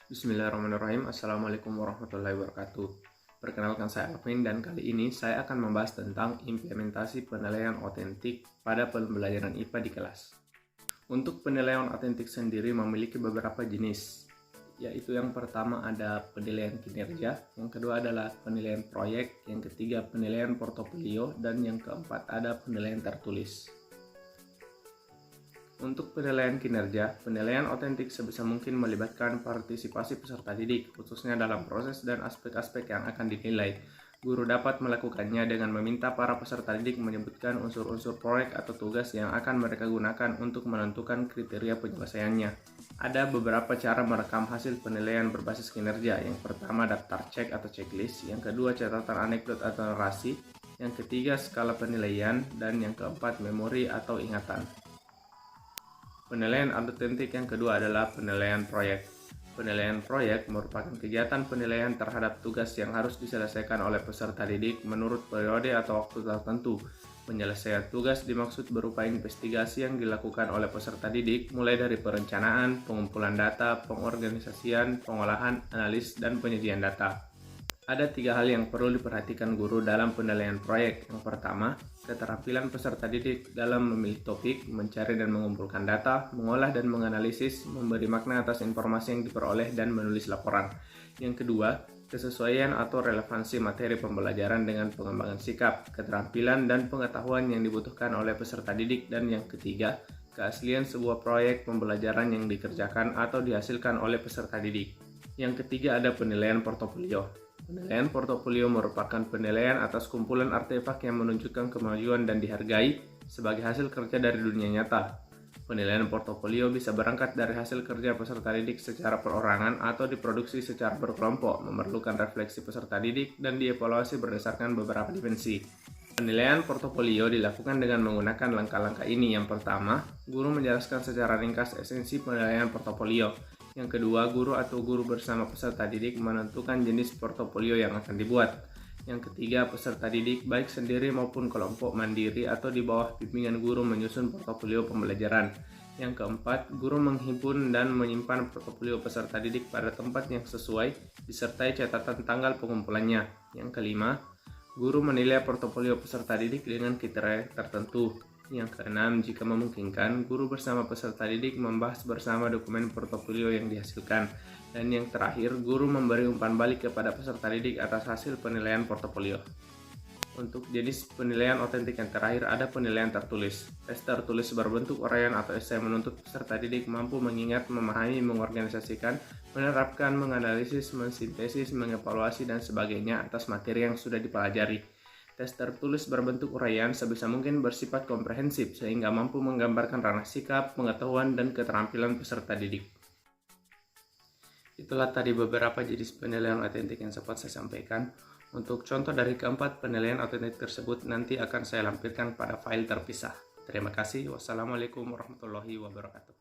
Bismillahirrahmanirrahim. Assalamualaikum warahmatullahi wabarakatuh. Perkenalkan, saya Alvin dan kali ini saya akan membahas tentang implementasi penilaian otentik pada pembelajaran IPA di kelas. Untuk penilaian otentik sendiri memiliki beberapa jenis, yaitu yang pertama ada penilaian kinerja, yang kedua adalah penilaian proyek, yang ketiga penilaian portofolio, dan yang keempat ada penilaian tertulis. Untuk penilaian kinerja, penilaian otentik sebisa mungkin melibatkan partisipasi peserta didik, khususnya dalam proses dan aspek-aspek yang akan dinilai. Guru dapat melakukannya dengan meminta para peserta didik menyebutkan unsur-unsur proyek atau tugas yang akan mereka gunakan untuk menentukan kriteria penyelesaiannya. Ada beberapa cara merekam hasil penilaian berbasis kinerja. Yang pertama, daftar cek atau checklist. Yang kedua, catatan anekdot atau narasi. Yang ketiga, skala penilaian. Dan yang keempat, memori atau ingatan. Penilaian otentik yang kedua adalah penilaian proyek. Penilaian proyek merupakan kegiatan penilaian terhadap tugas yang harus diselesaikan oleh peserta didik menurut periode atau waktu tertentu. Penyelesaian tugas dimaksud berupa investigasi yang dilakukan oleh peserta didik, mulai dari perencanaan, pengumpulan data, pengorganisasian, pengolahan, analis, dan penyajian data. Ada 3 hal yang perlu diperhatikan guru dalam penilaian proyek. Yang pertama, keterampilan peserta didik dalam memilih topik, mencari dan mengumpulkan data, mengolah dan menganalisis, memberi makna atas informasi yang diperoleh, dan menulis laporan. Yang kedua, kesesuaian atau relevansi materi pembelajaran dengan pengembangan sikap, keterampilan, dan pengetahuan yang dibutuhkan oleh peserta didik. Dan yang ketiga, keaslian sebuah proyek pembelajaran yang dikerjakan atau dihasilkan oleh peserta didik. Yang ketiga ada penilaian portofolio. Penilaian portofolio merupakan penilaian atas kumpulan artefak yang menunjukkan kemajuan dan dihargai sebagai hasil kerja dari dunia nyata. Penilaian portofolio bisa berangkat dari hasil kerja peserta didik secara perorangan atau diproduksi secara berkelompok, memerlukan refleksi peserta didik, dan dievaluasi berdasarkan beberapa dimensi. Penilaian portofolio dilakukan dengan menggunakan langkah-langkah ini. Yang pertama, guru menjelaskan secara ringkas esensi penilaian portofolio. Yang kedua, guru atau guru bersama peserta didik menentukan jenis portofolio yang akan dibuat. Yang ketiga, peserta didik baik sendiri maupun kelompok mandiri atau di bawah bimbingan guru menyusun portofolio pembelajaran. Yang keempat, guru menghimpun dan menyimpan portofolio peserta didik pada tempat yang sesuai disertai catatan tanggal pengumpulannya. Yang kelima, guru menilai portofolio peserta didik dengan kriteria tertentu. Yang keenam, jika memungkinkan, guru bersama peserta didik membahas bersama dokumen portofolio yang dihasilkan. Dan yang terakhir, guru memberi umpan balik kepada peserta didik atas hasil penilaian portofolio. Untuk jenis penilaian otentik yang terakhir ada penilaian tertulis. Tes tertulis berbentuk uraian atau esai menuntut peserta didik mampu mengingat, memahami, mengorganisasikan, menerapkan, menganalisis, mensintesis, mengevaluasi, dan sebagainya atas materi yang sudah dipelajari. Tes tertulis berbentuk uraian sebisa mungkin bersifat komprehensif sehingga mampu menggambarkan ranah sikap, pengetahuan, dan keterampilan peserta didik. Itulah tadi beberapa jenis penilaian otentik yang sempat saya sampaikan. Untuk contoh dari keempat penilaian otentik tersebut nanti akan saya lampirkan pada file terpisah. Terima kasih. Wassalamualaikum warahmatullahi wabarakatuh.